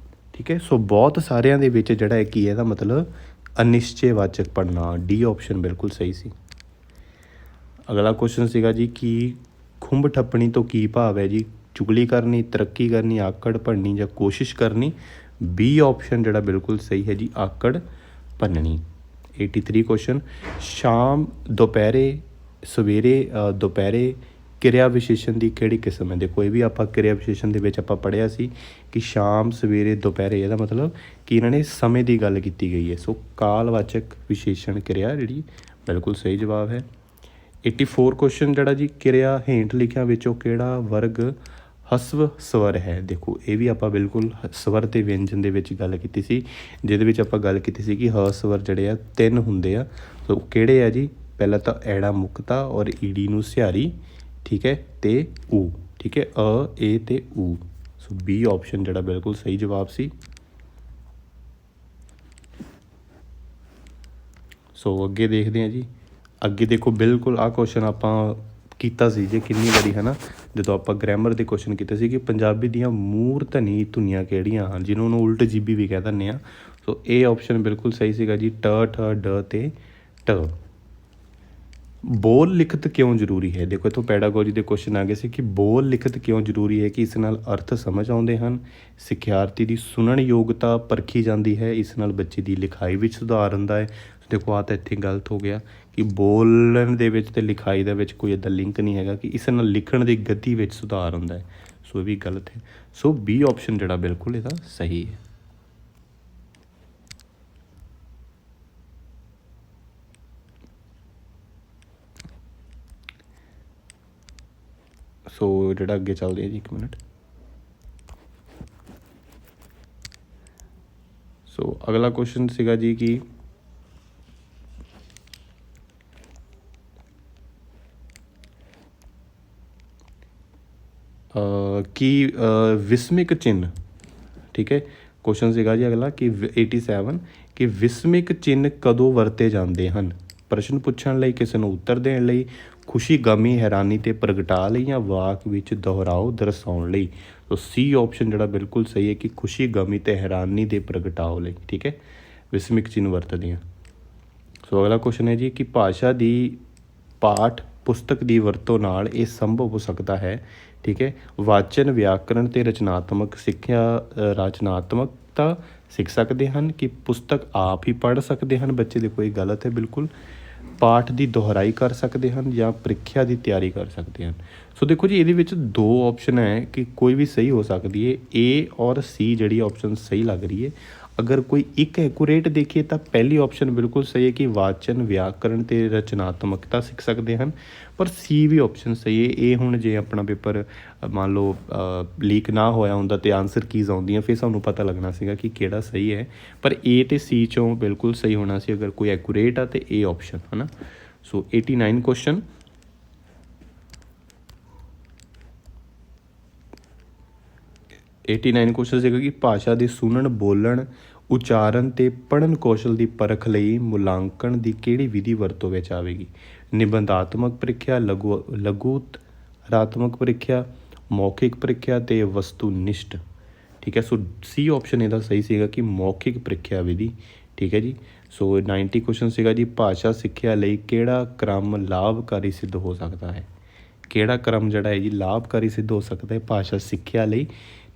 ਠੀਕ ਹੈ, ਸੋ ਬਹੁਤ ਸਾਰਿਆਂ ਦੇ ਵਿੱਚ ਜਿਹੜਾ ਹੈ ਕੀ ਇਹਦਾ ਮਤਲਬ ਅਨਿਸ਼ਚੈਵਾਚਕ ਪੜ੍ਹਨਾਂਵ। ਡੀ ਆਪਸ਼ਨ ਬਿਲਕੁਲ ਸਹੀ ਸੀ। ਅਗਲਾ ਕੁਐਸਚਨ ਸੀਗਾ ਜੀ ਕਿ ਖੁੰਭ ਠੱਪਣੀ ਤੋਂ ਕੀ ਭਾਵ ਹੈ ਜੀ। ਚੁਗਲੀ ਕਰਨੀ, ਤਰੱਕੀ ਕਰਨੀ, ਆਕੜ ਭੰਨਣੀ ਜਾਂ ਕੋਸ਼ਿਸ਼ ਕਰਨੀ। ਬੀ ਆਪਸ਼ਨ ਜਿਹੜਾ ਬਿਲਕੁਲ ਸਹੀ ਹੈ ਜੀ, ਆਕੜ ਭੰਨਣੀ। 83 ਕੁਐਸਚਨ, ਸ਼ਾਮ, ਦੁਪਹਿਰੇ, ਸਵੇਰੇ, ਦੁਪਹਿਰੇ ਕਿਰਿਆ ਵਿਸ਼ੇਸ਼ਣ ਦੀ ਕਿਹੜੀ ਕਿਸਮ ਹੈ। ਦੇਖੋ ਇਹ ਵੀ ਆਪਾਂ ਕਿਰਿਆ ਵਿਸ਼ੇਸ਼ਣ ਦੇ ਵਿੱਚ ਆਪਾਂ ਪੜ੍ਹਿਆ ਸੀ ਕਿ ਸ਼ਾਮ, ਸਵੇਰੇ, ਦੁਪਹਿਰੇ, ਇਹਦਾ ਮਤਲਬ ਕਿ ਇਹਨਾਂ ਨੇ ਸਮੇਂ ਦੀ ਗੱਲ ਕੀਤੀ ਗਈ ਹੈ। ਸੋ ਕਾਲਵਾਚਕ ਵਿਸ਼ੇਸ਼ਣ ਕਿਰਿਆ ਜਿਹੜੀ ਬਿਲਕੁਲ ਸਹੀ ਜਵਾਬ ਹੈ। 84 ਕੁਐਸਚਨ ਜਿਹੜਾ ਜੀ, ਕਿਰਿਆ ਹੇਠ ਲਿਖਿਆਂ ਵਿੱਚੋਂ ਕਿਹੜਾ ਵਰਗ ਹਸਵ ਸਵਰ ਹੈ। ਦੇਖੋ ਇਹ ਵੀ ਆਪਾਂ ਬਿਲਕੁਲ ਸਵਰ ਅਤੇ ਵਿਅੰਜਨ ਦੇ ਵਿੱਚ ਗੱਲ ਕੀਤੀ ਸੀ, ਜਿਹਦੇ ਵਿੱਚ ਆਪਾਂ ਗੱਲ ਕੀਤੀ ਸੀ ਕਿ ਹ ਸਵਰ ਜਿਹੜੇ ਆ 3 ਹੁੰਦੇ ਆ। ਸੋ ਕਿਹੜੇ ਆ ਜੀ, ਪਹਿਲਾਂ ਤਾਂ ਐੜਾ ਮੁਕਤਾ ਔਰ ਈੜੀ ਨੂੰ ਸਿਹਾਰੀ। ਠੀਕ ਹੈ, ਅਤੇ ਊ। ਠੀਕ ਹੈ, ਅ, ਏ ਅਤੇ ਊ। ਸੋ ਬੀ ਆਪਸ਼ਨ ਜਿਹੜਾ ਬਿਲਕੁਲ ਸਹੀ ਜਵਾਬ ਸੀ। ਸੋ ਅੱਗੇ ਦੇਖਦੇ ਹਾਂ ਜੀ। ਅੱਗੇ ਦੇਖੋ ਬਿਲਕੁਲ ਆਹ ਕੁਐਸਚਨ ਆਪਾਂ ਕੀਤਾ ਸੀ ਜੇ ਕਿੰਨੀ ਵਾਰੀ, ਹੈ ਨਾ, ਜਦੋਂ ਆਪਾਂ ਗ੍ਰਾਮਰ ਦੇ ਕੁਐਸਚਨ ਕੀਤੇ ਸੀ ਕਿ ਪੰਜਾਬੀ ਦੀਆਂ ਮੂਰਧਨੀ ਧੁਨੀਆਂ ਕਿਹੜੀਆਂ ਹਨ, ਜਿਹਨੂੰ ਉਹਨੂੰ ਉਲਟ ਜੀਬੀ ਵੀ ਕਹਿ ਦਿੰਦੇ ਹਾਂ। ਸੋ ਇਹ ਆਪਸ਼ਨ ਬਿਲਕੁਲ ਸਹੀ ਸੀਗਾ ਜੀ, ਟ, ਠ, ਡ ਅਤੇ ਟ। ਬੋਲ ਲਿਖਤ ਕਿਉਂ ਜ਼ਰੂਰੀ ਹੈ। ਦੇਖੋ ਇੱਥੋਂ ਪੈਡਾਗੋਜੀ ਦੇ ਕੁਐਸਚਨ ਆ ਗਏ ਸੀ ਕਿ ਬੋਲ ਲਿਖਤ ਕਿਉਂ ਜ਼ਰੂਰੀ ਹੈ ਕਿ ਇਸ ਨਾਲ ਅਰਥ ਸਮਝ ਆਉਂਦੇ ਹਨ, ਸਿਖਿਆਰਥੀ ਦੀ ਸੁਣਨ ਯੋਗਤਾ ਪਰਖੀ ਜਾਂਦੀ ਹੈ, ਇਸ ਨਾਲ ਬੱਚੇ ਦੀ ਲਿਖਾਈ ਵਿੱਚ ਸੁਧਾਰ ਹੁੰਦਾ ਹੈ। ਦੇਖੋ ਆਹ ਤਾਂ ਇੱਥੇ ਗਲਤ ਹੋ ਗਿਆ ਕਿ ਬੋਲਣ ਦੇ ਵਿੱਚ ਅਤੇ ਲਿਖਾਈ ਦੇ ਵਿੱਚ ਕੋਈ ਇੱਦਾਂ ਲਿੰਕ ਨਹੀਂ ਹੈਗਾ ਕਿ ਇਸ ਨਾਲ ਲਿਖਣ ਦੀ ਗਤੀ ਵਿੱਚ ਸੁਧਾਰ ਹੁੰਦਾ ਹੈ। ਸੋ ਇਹ ਵੀ ਗਲਤ ਹੈ। ਸੋ ਬੀ ਆਪਸ਼ਨ ਜਿਹੜਾ ਬਿਲਕੁਲ ਇਹਦਾ ਸਹੀ ਹੈ। ਸੋ ਜਿਹੜਾ ਅੱਗੇ ਚੱਲਦੇ ਆ ਜੀ, 1 ਮਿੰਟ। ਸੋ ਅਗਲਾ ਕੁਐਸਚਨ ਸੀਗਾ ਜੀ ਕਿ ਵਿਸਮਿਕ ਚਿੰਨ੍ਹ, ਠੀਕ ਹੈ, ਕੁਐਸਚਨ ਸੀਗਾ ਜੀ ਅਗਲਾ ਕਿ 87 ਕਿ ਵਿਸਮਿਕ ਚਿੰਨ੍ਹ ਕਦੋਂ ਵਰਤੇ ਜਾਂਦੇ ਹਨ। ਪ੍ਰਸ਼ਨ ਪੁੱਛਣ ਲਈ, ਕਿਸੇ ਨੂੰ ਉੱਤਰ ਦੇਣ ਲਈ, ਖੁਸ਼ੀ, ਗਮੀ, ਹੈਰਾਨੀ ਤੇ ਪ੍ਰਗਟਾ ਲਈ, ਜਾਂ ਵਾਕ ਵਿੱਚ ਦੁਹਰਾਓ ਦਰਸਾਉਣ ਲਈ। ਸੋ ਸੀ ਆਪਸ਼ਨ ਜਿਹੜਾ ਬਿਲਕੁਲ ਸਹੀ ਹੈ ਕਿ ਖੁਸ਼ੀ, ਗਮੀ ਤੇ ਹੈਰਾਨੀ ਦੇ ਪ੍ਰਗਟਾਓ ਲਈ, ਠੀਕ ਹੈ, ਵਿਸਮਿਕ ਚਿੰਨ੍ਹ ਵਰਤਦੇ ਹਾਂ। ਸੋ ਅਗਲਾ ਕੁਐਸਚਨ ਹੈ ਜੀ ਕਿ ਭਾਸ਼ਾ ਦੀ ਪਾਠ ਪੁਸਤਕ ਦੀ ਵਰਤੋਂ ਨਾਲ ਇਹ ਸੰਭਵ ਹੋ ਸਕਦਾ ਹੈ, ਠੀਕ ਹੈ, ਵਾਚਨ, ਵਿਆਕਰਣ ਤੇ ਰਚਨਾਤਮਕ ਸਿੱਖਿਆ, ਰਚਨਾਤਮਕਤਾ ਸਿੱਖ ਸਕਦੇ ਹਨ, ਕਿ ਪੁਸਤਕ ਆਪ ਹੀ ਪੜ੍ਹ ਸਕਦੇ ਹਨ ਬੱਚੇ। ਦੇ ਕੋਈ ਗਲਤ ਹੈ ਬਿਲਕੁਲ। ਪਾਠ ਦੀ ਦੁਹਰਾਈ ਕਰ ਸਕਦੇ ਹਨ ਜਾਂ ਪ੍ਰੀਖਿਆ ਦੀ ਤਿਆਰੀ ਕਰ ਸਕਦੇ ਹਨ। ਸੋ ਦੇਖੋ ਜੀ ਇਹਦੇ ਵਿੱਚ 2 ਆਪਸ਼ਨ ਹੈ ਕਿ ਕੋਈ ਵੀ ਸਹੀ ਹੋ ਸਕਦੀ ਹੈ। ਏ ਔਰ ਸੀ ਜਿਹੜੀ ਆਪਸ਼ਨ ਸਹੀ ਲੱਗ ਰਹੀ ਹੈ। ਅਗਰ ਕੋਈ ਇੱਕ ਐਕੂਰੇਟ ਦੇਖੀਏ ਤਾਂ ਪਹਿਲੀ ਆਪਸ਼ਨ ਬਿਲਕੁਲ ਸਹੀ ਹੈ ਕਿ ਵਾਚਨ, ਵਿਆਕਰਣ ਤੇ ਰਚਨਾਤਮਕਤਾ ਸਿੱਖ ਸਕਦੇ ਹਨ। ਪਰ ਸੀ ਵੀ ਆਪਸ਼ਨ ਸਹੀ ਹੈ। ਇਹ ਹੁਣ ਜੇ ਆਪਣਾ ਪੇਪਰ ਮੰਨ ਲਓ ਲੀਕ ਨਾ ਹੋਇਆ ਹੁੰਦਾ ਅਤੇ ਆਨਸਰ ਕੀਜ਼ ਆਉਂਦੀਆਂ, ਫਿਰ ਸਾਨੂੰ ਪਤਾ ਲੱਗਣਾ ਸੀਗਾ ਕਿ ਕਿਹੜਾ ਸਹੀ ਹੈ। ਪਰ ਏ ਅਤੇ ਸੀ 'ਚੋਂ ਬਿਲਕੁਲ ਸਹੀ ਹੋਣਾ ਸੀ ਅਗਰ ਕੋਈ ਐਕੂਰੇਟ ਆ, ਅਤੇ ਏ ਆਪਸ਼ਨ ਹੈ ਨਾ। ਸੋ 89 ਕੁਐਸਚਨ। 89 ਕੁਐਸਚਨ ਸੀਗਾ ਕਿ ਭਾਸ਼ਾ ਦੇ ਸੁਣਨ, ਬੋਲਣ, ਉਚਾਰਨ ਅਤੇ ਪੜ੍ਹਨ ਕੌਸ਼ਲ ਦੀ ਪਰਖ ਲਈ ਮੁਲਾਂਕਣ ਦੀ ਕਿਹੜੀ ਵਿਧੀ ਵਰਤੋਂ ਵਿੱਚ ਆਵੇਗੀ। ਨਿਬੰਧਾਤਮਕ ਪ੍ਰੀਖਿਆ, ਲਘੂਤਰਾਤਮਕ ਪ੍ਰੀਖਿਆ, ਮੌਖਿਕ ਪ੍ਰੀਖਿਆ ਅਤੇ ਵਸਤੂਨਿਸ਼ਟ, ਠੀਕ ਹੈ। ਸੋ ਸੀ ਆਪਸ਼ਨ ਇਹਦਾ ਸਹੀ ਸੀਗਾ ਕਿ ਮੌਖਿਕ ਪ੍ਰੀਖਿਆ ਵਿਧੀ, ਠੀਕ ਹੈ ਜੀ। ਸੋ 90 ਕੁਐਸਚਨ ਸੀਗਾ ਜੀ ਭਾਸ਼ਾ ਸਿੱਖਿਆ ਲਈ ਕਿਹੜਾ ਕ੍ਰਮ ਲਾਭਕਾਰੀ ਸਿੱਧ ਹੋ ਸਕਦਾ ਹੈ। ਕਿਹੜਾ ਕ੍ਰਮ ਜਿਹੜਾ ਹੈ ਜੀ ਲਾਭਕਾਰੀ ਸਿੱਧ ਹੋ ਸਕਦਾ ਹੈ ਭਾਸ਼ਾ ਸਿੱਖਿਆ ਲਈ,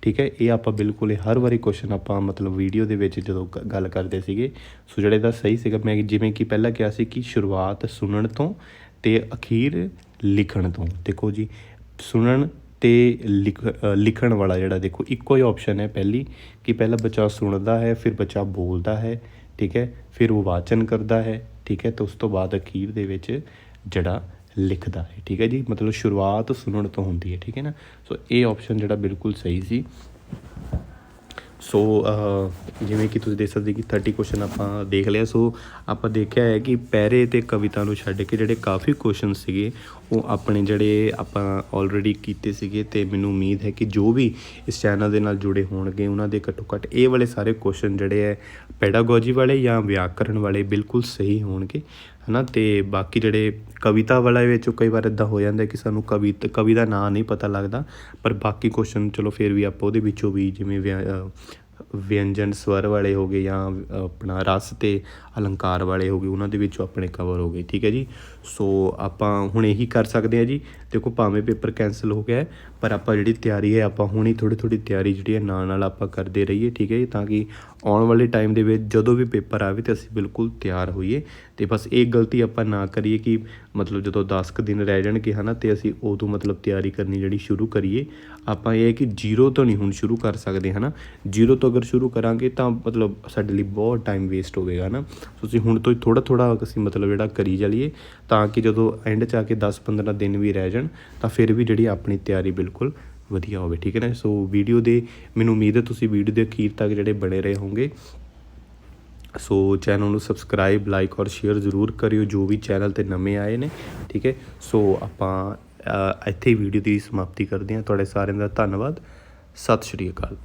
ਠੀਕ ਹੈ। ਇਹ ਆਪਾਂ ਬਿਲਕੁਲ ਹਰ ਵਾਰੀ ਕੁਐਸਚਨ ਆਪਾਂ ਮਤਲਬ ਵੀਡੀਓ ਦੇ ਵਿੱਚ ਜਦੋਂ ਗੱਲ ਕਰਦੇ ਸੀਗੇ। ਸੋ ਜਿਹੜਾ ਇਹਦਾ ਸਹੀ ਸੀਗਾ, ਮੈਂ ਜਿਵੇਂ ਕਿ ਪਹਿਲਾਂ ਕਿਹਾ ਸੀ ਕਿ ਸ਼ੁਰੂਆਤ ਸੁਣਨ ਤੋਂ ਅਤੇ ਅਖੀਰ ਲਿਖਣ ਤੋਂ। ਦੇਖੋ ਜੀ ਸੁਣਨ ਅਤੇ ਲਿਖਣ ਵਾਲਾ ਜਿਹੜਾ ਦੇਖੋ ਇੱਕੋ ਹੀ ਆਪਸ਼ਨ ਹੈ ਪਹਿਲੀ, ਕਿ ਪਹਿਲਾਂ ਬੱਚਾ ਸੁਣਦਾ ਹੈ, ਫਿਰ ਬੱਚਾ ਬੋਲਦਾ ਹੈ, ਠੀਕ ਹੈ, ਫਿਰ ਉਹ ਵਾਚਨ ਕਰਦਾ ਹੈ, ਠੀਕ ਹੈ, ਅਤੇ ਉਸ ਤੋਂ ਬਾਅਦ ਅਖੀਰ ਦੇ ਵਿੱਚ ਜਿਹੜਾ ਲਿਖਦਾ ਹੈ, ਠੀਕ ਹੈ ਜੀ। ਮਤਲਬ ਸ਼ੁਰੂਆਤ ਸੁਣਨ ਤੋਂ ਹੁੰਦੀ ਹੈ, ਠੀਕ ਹੈ ਨਾ। ਸੋ ਇਹ ਆਪਸ਼ਨ ਜਿਹੜਾ ਬਿਲਕੁਲ ਸਹੀ ਸੀ। ਸੋ ਜਿਵੇਂ ਕਿ ਤੁਸੀਂ ਦੇਖ ਸਕਦੇ ਕਿ 30 ਕੁਐਸਚਨ ਆਪਾਂ ਦੇਖ ਲਿਆ। ਸੋ ਆਪਾਂ ਦੇਖਿਆ ਹੈ ਕਿ ਪੈਰੇ ਅਤੇ ਕਵਿਤਾ ਨੂੰ ਛੱਡ ਕੇ ਜਿਹੜੇ ਕਾਫੀ ਕੁਐਸਚਨ ਸੀਗੇ ਉਹ ਆਪਣੇ ਜਿਹੜੇ ਆਪਾਂ ਆਲਰੇਡੀ ਕੀਤੇ ਸੀਗੇ, ਅਤੇ ਮੈਨੂੰ ਉਮੀਦ ਹੈ ਕਿ ਜੋ ਵੀ ਇਸ ਚੈਨਲ ਦੇ ਨਾਲ ਜੁੜੇ ਹੋਣਗੇ ਉਹਨਾਂ ਦੇ ਘੱਟੋ ਘੱਟ ਇਹ ਵਾਲੇ ਸਾਰੇ ਕੁਐਸਚਨ ਜਿਹੜੇ ਹੈ ਪੈਡਾਗੋਜੀ ਵਾਲੇ ਜਾਂ ਵਿਆਕਰਣ ਵਾਲੇ ਬਿਲਕੁਲ ਸਹੀ ਹੋਣਗੇ, ਹੈ ਨਾ। ਅਤੇ ਬਾਕੀ ਜਿਹੜੇ ਕਵਿਤਾ ਵਾਲੇ ਵਿੱਚ ਕਈ ਵਾਰ ਇੱਦਾਂ ਹੋ ਜਾਂਦਾ ਕਿ ਸਾਨੂੰ ਕਵੀ ਦਾ ਨਾਂ ਨਹੀਂ ਪਤਾ ਲੱਗਦਾ, ਪਰ ਬਾਕੀ ਕੁਐਸਚਨ ਚਲੋ ਫਿਰ ਵੀ ਆਪਾਂ ਉਹਦੇ ਵਿੱਚੋਂ ਵੀ ਜਿਵੇਂ ਵਿਅੰਜਨ ਸਵਰ ਵਾਲੇ ਹੋ ਗਏ ਜਾਂ ਆਪਣਾ ਰਸ ਅਤੇ ਅਲੰਕਾਰ ਵਾਲੇ ਹੋ ਗਏ ਉਹਨਾਂ ਦੇ ਵਿੱਚੋਂ ਆਪਣੇ ਕਵਰ ਹੋ ਗਏ, ਠੀਕ ਹੈ ਜੀ। ਸੋ ਆਪਾਂ ਹੁਣ ਇਹੀ ਕਰ ਸਕਦੇ ਹਾਂ ਜੀ। ਦੇਖੋ ਭਾਵੇਂ ਪੇਪਰ ਕੈਂਸਲ ਹੋ ਗਿਆ ਪਰ ਆਪਾਂ ਜਿਹੜੀ ਤਿਆਰੀ ਹੈ ਆਪਾਂ ਹੁਣ ਹੀ ਥੋੜ੍ਹੀ ਤਿਆਰੀ ਜਿਹੜੀ ਹੈ ਨਾਲ ਆਪਾਂ ਕਰਦੇ ਰਹੀਏ, ਠੀਕ ਹੈ ਜੀ, ਤਾਂ ਕਿ ਆਉਣ ਵਾਲੇ ਟਾਈਮ ਦੇ ਵਿੱਚ ਜਦੋਂ ਵੀ ਪੇਪਰ ਆਵੇ ਤਾਂ ਅਸੀਂ ਬਿਲਕੁਲ ਤਿਆਰ ਹੋਈਏ। ਅਤੇ ਬਸ ਇਹ ਗਲਤੀ ਆਪਾਂ ਨਾ ਕਰੀਏ ਕਿ ਮਤਲਬ ਜਦੋਂ 10 ਕੁ ਦਿਨ ਰਹਿ ਜਾਣਗੇ ਹੈ ਨਾ, ਅਤੇ ਅਸੀਂ ਉਦੋਂ ਮਤਲਬ ਤਿਆਰੀ ਕਰਨੀ ਜਿਹੜੀ ਸ਼ੁਰੂ ਕਰੀਏ। ਆਪਾਂ ਇਹ ਹੈ ਕਿ ਜ਼ੀਰੋ ਤੋਂ ਨਹੀਂ ਹੁਣ ਸ਼ੁਰੂ ਕਰ ਸਕਦੇ, ਹੈ ਨਾ। ਜ਼ੀਰੋ ਤੋਂ ਅਗਰ ਸ਼ੁਰੂ ਕਰਾਂਗੇ ਤਾਂ ਮਤਲਬ ਸਾਡੇ ਲਈ ਬਹੁਤ ਟਾਈਮ ਵੇਸਟ ਹੋਵੇਗਾ, ਹੈ ਨਾ। ਸੋ ਅਸੀਂ ਹੁਣ ਤੋਂ ਹੀ ਥੋੜ੍ਹਾ ਅਸੀਂ ਮਤਲਬ ਜਿਹੜਾ ਕਰੀ ਚੱਲੀਏ, ਤਾਂ ਕਿ ਜਦੋਂ ਐਂਡ 'ਚ ਆ ਕੇ 10-15 ਦਿਨ ਵੀ ਰਹਿ ਜਾਣ ਤਾਂ ਫਿਰ ਵੀ ਜਿਹੜੀ ਆਪਣੀ ਤਿਆਰੀ ਬਿਲਕੁਲ ਵਧੀਆ ਹੋਵੇ, ਠੀਕ ਹੈ ਨਾ। ਸੋ ਵੀਡੀਓ ਦੇ ਮੈਨੂੰ ਉਮੀਦ ਹੈ ਤੁਸੀਂ ਵੀਡੀਓ ਦੇ ਅਖੀਰ ਤੱਕ ਜਿਹੜੇ ਬਣੇ ਰਹੇ ਹੋਣਗੇ। ਸੋ ਚੈਨਲ ਨੂੰ ਸਬਸਕ੍ਰਾਈਬ, ਲਾਈਕ ਔਰ ਸ਼ੇਅਰ ਜ਼ਰੂਰ ਕਰਿਓ ਜੋ ਵੀ ਚੈਨਲ 'ਤੇ ਨਵੇਂ ਆਏ ਨੇ, ਠੀਕ ਹੈ। ਸੋ ਆਪਾਂ ਇੱਥੇ ਹੀ ਵੀਡੀਓ ਦੀ ਸਮਾਪਤੀ ਕਰਦੇ ਹਾਂ। ਤੁਹਾਡੇ ਸਾਰਿਆਂ ਦਾ ਧੰਨਵਾਦ। ਸਤਿ ਸ਼੍ਰੀ ਅਕਾਲ।